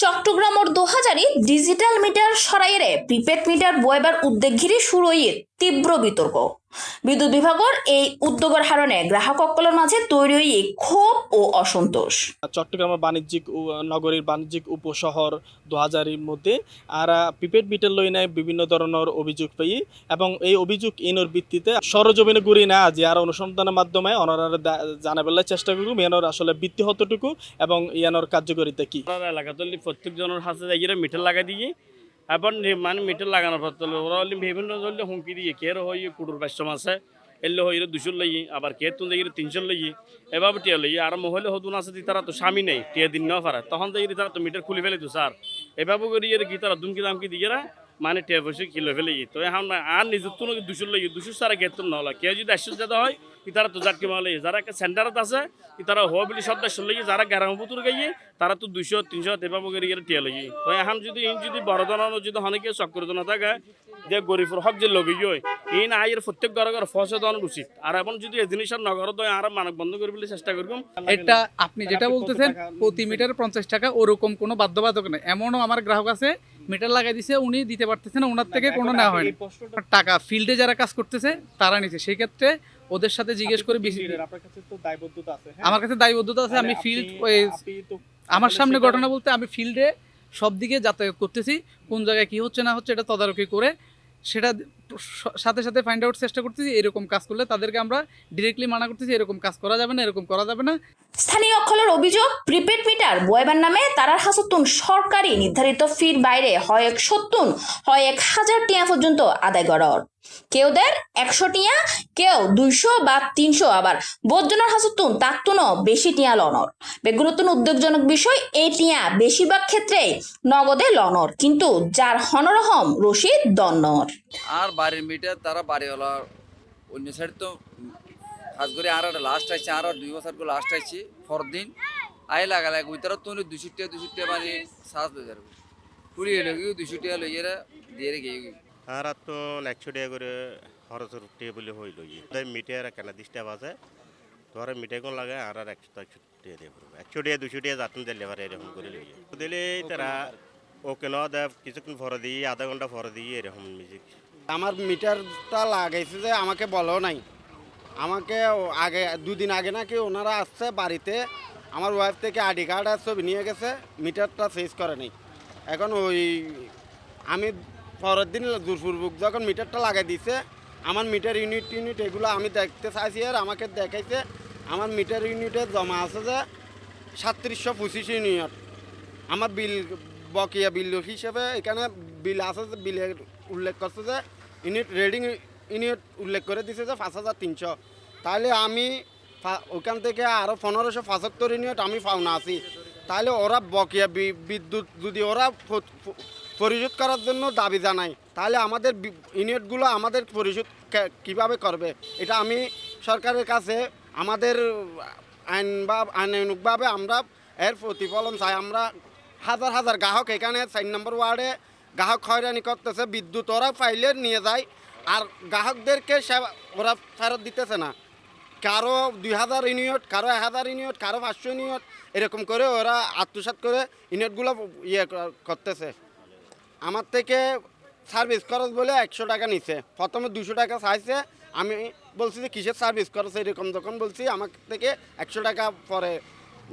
চট্টগ্রামের ২০০০ digital meter সরাইয়ে prepaid metre বয়বার উদ্যোগ ঘিরে শুরু হয়ে তীব্র বিতর্ক। বিদ্যুৎ বিভাগের এই উদ্যোগের কারণে গ্রাহক সকলের মাঝে তৈরি হয়ে ক্ষোভ ও অসন্তোষ। চট্টগ্রামের বাণিজ্যিক নগরীর বাণিজ্যিক উপশহর ২০০০-এর মধ্যে আর প্রিপেড মিটার লই নাই বিভিন্ন ধরনের অভিযোগ পেয়ে এবং এই অভিযোগ ইনোর ভিত্তিতে সরজমিনে ঘুরি না যে আর অনুসন্ধানের মাধ্যমে ওনারা জানাবেলার চেষ্টা করব ইয়ানোর আসলে ভিত্তি হতটুকু এবং ইয়ানোর কার্যকারিতা কি। এলাকাতে প্রত্যেকজনের হাতে যাই মিটার লাগাই দিয়ে এবার মানে মিটার লাগানোর পর ওরা বিভিন্ন ধরনের হুমকি দিয়ে কে হয়ে কুটুর বাইশম আছে এলে হইলে 200 লই আবার কে তুলে গিয়ে 300 লই এভাবে টিয়া লই আর মহিলা হতুন আছে তারা তো স্বামী নেই টিয়া দিন নেওয়া পারে তখন তো তারা তো মিটার খুলে ফেলে তো স্যার এভাবে করি কি তারা দুমকি দামকি দিয়ে মানে টিয়া বসে কিলো ফেলে তো এখন আর নিজের তো 200 লই 200 সারা কে তো নহলা কে যদি 100 যেতে হয় তারা তো যাকে মালে যারা একটা সেন্টারত আছে তারা হওয়া বলি সব 100 লই যারা গ্রাম পুতুর গাইয়ে তারা তো 200 300 এভাবে করে টিয়া লই তো এখন যদি বড় ধরনের যদি অনেকে চক্র না থাকে যে গরিবের হক যে লগে গিয়ে এই না আয়ের প্রত্যেক ঘরে ফসে দেওয়ানো উচিত আর এখন যদি এই জিনিসের নগর দয় আর মানব বন্ধ করে বলে চেষ্টা করব। এটা আপনি যেটা বলতেছেন প্রতি মিটারে 50 টাকা ওরকম কোনো বাধ্যবাধক নেই। এমনও আমার গ্রাহক আছে মিটার লাগাই দিছে উনি দিতে পারতেছে না, ওনার থেকে কোনো নেওয়া হয়নি টাকা। ফিল্ডে যারা কাজ করতেছে তারা নিছে, সেই ক্ষেত্রে ওদের সাথে জিজ্ঞেস করে বেশি। আমার কাছে দায়বদ্ধতা আছে, আমি ফিল্ড আমার সামনে ঘটনা বলতে আমি ফিল্ডে সব দিকে যাতায়াত করতেছি, কোন জায়গায় কি হচ্ছে না হচ্ছে এটা তদারকি করে সেটা সাথে সাথে ফাইন্ড আউট চেষ্টা করতেছি। এরকম কাজ করলে তাদেরকে আমরা ডিরেক্টলি মানা করতেছি এরকম কাজ করা যাবে না, এরকম করা যাবে না। স্থানীয় অক্ষলের অভিযোগ প্রিপেড মিটার বয়বার নামে তারার হাসতুন সরকারি নির্ধারিত ফির বাইরে হয় 170 হয় 1000 টিয়া পর্যন্ত আদায় করার। কেউ দেয় 100 টিয়া, কেউ 200 বা 300, আবার বোধজনের হাসতুন তাকতুনও বেশি টিয়া লনর। বেগুরতুন উদ্যোগজনক বিষয় এই টিয়া বেশিরভাগ ক্ষেত্রেই নগদে লনর, কিন্তু যার হনরহম রশিদ দন্নর। আর বাড়ির মিটার তারা বাড়িওয়ালা অন্য সাইড তো কাজ করে আর লাস্ট আইছে আর 2 বছর করে লাস্ট আইছি পরদিন আই লাগালে ওই তারা তো 200 টাকা মানে 7000 পুরি হলো 200 টাকা লইয়েরা দিয়ে গিয়ে আর তো 100 টাকা করে খরচ উঠে বলে হইল মিটার কেন 10 টাকা বাজে ধরে মিটার কোন লাগে আর 100 টাকা দিয়ে পড়বে 100 টাকা 200 টাকা যাতন দিলে পারে এরকম করে লইয়ে দিলে তারা ওকে না দেয় কিছুক্ষণ পরে দিয়ে আধা ঘন্টা পরে দিয়ে এরকম মিউজিক। আমার মিটারটা লাগাইছে যে আমাকে বলেও নাই, আমাকে আগে 2 দিন আগে নাকি ওনারা আসছে বাড়িতে, আমার ওয়াইফ থেকে আইডি কার্ড আর সব নিয়ে গেছে, মিটারটা চেঞ্জ করে নেই। এখন ওই আমি পরের দিন দুপুরবুক যখন মিটারটা লাগাই দিছে আমার মিটার ইউনিট এগুলো আমি দেখতে চাইছি আর আমাকে দেখাইছে আমার মিটার ইউনিটে জমা আছে যে 3725 ইউনিট। আমার বিল বকেয়া বিল হিসেবে এখানে বিল আছে, যে বিলের উল্লেখ করছে যে ইউনিট রেডিং ইউনিট উল্লেখ করে দিছে যে 5300। তাহলে আমি ওখান থেকে আরও 1575 ইউনিট আমি পাওনা আছি। তাহলে ওরা বকেয়া বিদ্যুৎ যদি ওরা পরিশোধ করার জন্য দাবি জানায়, তাহলে আমাদের ইউনিটগুলো আমাদের পরিশোধ কীভাবে করবে? এটা আমি সরকারের কাছে আমাদের আইনানুগভাবে আমরা এর প্রতিফলন চাই। আমরা হাজার হাজার গ্রাহক এখানে 4 নম্বর ওয়ার্ডে গ্রাহক হয়রানি করতেছে, বিদ্যুৎ ওরা ফাইলে নিয়ে যায় আর গ্রাহকদেরকে ওরা ফেরত দিতেছে না। কারো 2000 ইউনিট, কারো 1000 ইউনিট, কারো 500 ইউনিট, এরকম করে ওরা আত্মসাৎ করে ইউনিটগুলো করতেছে। আমার থেকে সার্ভিস খরচ বলে 100 টাকা নিছে, প্রথমে 200 টাকা চাইছে। আমি বলছি যে কিসের সার্ভিস খরচ এরকম, যখন বলছি আমার থেকে 100 টাকা পরে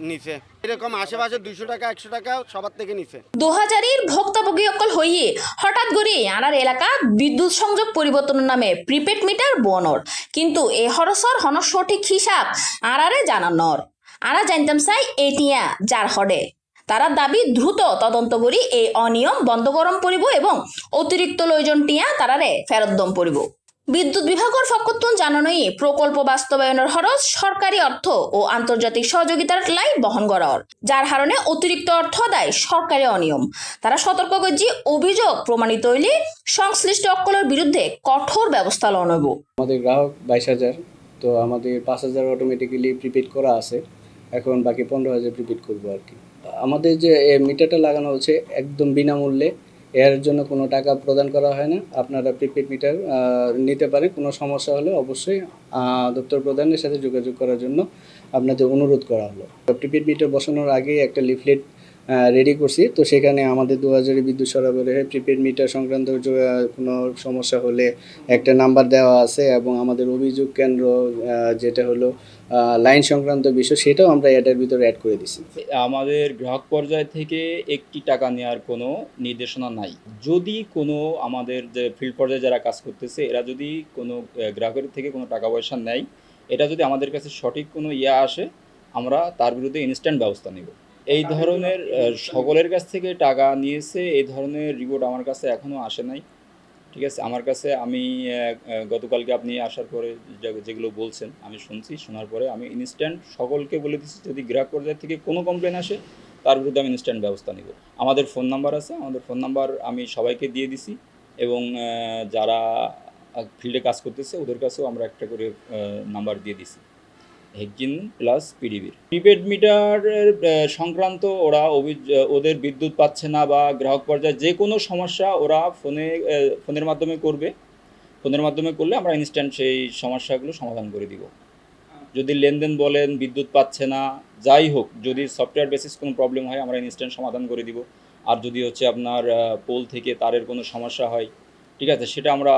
নিচে, এরকম আশেপাশে 200 টাকা 100 টাকা সবার থেকে নিচে। 2000-এর ভোক্তাভোগী অকল হইয়ে হঠাৎ করে আনার এলাকা বিদ্যুৎ সংযোগ পরিবর্তনের নামে প্রিপেড মিটার বনর, কিন্তু এ হরসর হন সঠিক হিসাব আরারে জানানোর। আরা জানতাম চাই এটিয়া যার হডে তারা দাবি দ্রুত তদন্ত করি এই অনিয়ম বন্ধ করম পড়িব এবং অতিরিক্ত লয়জন টিয়া তারারে ফেরত দম পড়িব। বিদ্যুৎ বিভাগের ফকতুন জানানোই প্রকল্প বাস্তবায়নের খরচ সরকারি অর্থ ও আন্তর্জাতিক সহযোগিতার লাই বহন করার, যার কারণে অতিরিক্ত অর্থ দেয় সরকারি অনিয়ম। তারা সতর্ক করছে অভিযোগ প্রমাণিত হইলে সংশ্লিষ্ট অকলের বিরুদ্ধে কঠোর ব্যবস্থা লওয়া হইব। আমাদের গ্রাহক 22,000, তো আমাদের 5,000 অটোমেটিক্যালি প্রিপেড করা আছে, এখন বাকি 15,000 প্রিপেড করবো আর কি। আমাদের যে মিটারটা লাগানো হচ্ছে একদম বিনামূল্যে, এর জন্য কোনো টাকা প্রদান করা হয় না। আপনারা প্রিপেড মিটার নিতে পারেন, কোনো সমস্যা হলে অবশ্যই দপ্তর প্রধানের সাথে যোগাযোগ করার জন্য আপনাদের অনুরোধ করা হলো। প্রিপেড মিটার বসানোর আগে একটা লিফলেট রেডি করছি। তো সেখানে আমাদের 2000 বিদ্যুৎ সরবরাহে প্রিপেড মিটার সংক্রান্ত কোনো সমস্যা হলে একটা নাম্বার দেওয়া আছে, এবং আমাদের অভিযোগ কেন্দ্র যেটা হলো লাইন সংক্রান্ত বিষয়, সেটাও আমরা এটার ভিতরে অ্যাড করে দিছি। আমাদের গ্রাহক পর্যায় থেকে একটি টাকা নেওয়ার কোনো নির্দেশনা নাই। যদি কোনো আমাদের যে ফিল্ড পর্যায়ে যারা কাজ করতেছে এরা যদি কোনো গ্রাহকের থেকে কোনো টাকা পয়সা নেয়, এটা যদি আমাদের কাছে সঠিক কোনো আসে, আমরা তার বিরুদ্ধে ইনস্ট্যান্ট ব্যবস্থা নেব। এই ধরনের সকলের কাছ থেকে টাকা নিয়েছে এই ধরনের রিপোর্ট আমার কাছে এখনও আসে নাই। ঠিক আছে, আমার কাছে আমি গতকালকে আপনি আসার পরে যেগুলো বলছেন আমি শুনছি, শোনার পরে আমি ইনস্ট্যান্ট সকলকে বলে দিচ্ছি যদি গ্রাহক পর্যায় থেকে কোনো কমপ্লেন আসে তার বিরুদ্ধে আমি ইনস্ট্যান্ট ব্যবস্থা নেব। আমাদের ফোন নাম্বার আছে, আমাদের ফোন নাম্বার আমি সবাইকে দিয়ে দিছি, এবং যারা ফিল্ডে কাজ করতেছে ওদের কাছেও আমরা একটা করে নাম্বার দিয়ে দিছি, হেগজিন প্লাস পিডিবির। প্রিপেড মিটারের সংক্রান্ত ওরা ওদের বিদ্যুৎ পাচ্ছে না বা গ্রাহক পর্যায়ে যে কোনো সমস্যা ওরা ফোনের মাধ্যমে করবে। ফোনের মাধ্যমে করলে আমরা ইনস্ট্যান্ট সেই সমস্যাগুলো সমাধান করে দিব। যদি লেনদেন বলেন, বিদ্যুৎ পাচ্ছে না, যাই হোক, যদি সফটওয়্যার বেসিস কোনো প্রবলেম হয় আমরা ইনস্ট্যান্ট সমাধান করে দিব। আর যদি হচ্ছে আপনার পোল থেকে তারের কোনো সমস্যা হয়, ঠিক আছে, সেটা আমরা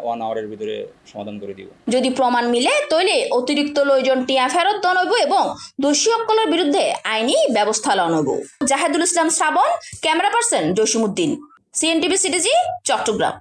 1/2 আওয়ারের ভিতরে সমাধান করে দিব। যদি প্রমাণ মিলে তৈলে অতিরিক্ত লইজন টিয়া ফেরত দনইব এবং দোষী সকলের বিরুদ্ধে আইনি ব্যবস্থা লনইব। Jahedul Islam Shrabon, camera person Jasimuddin, CNTV CTG, Chittagong.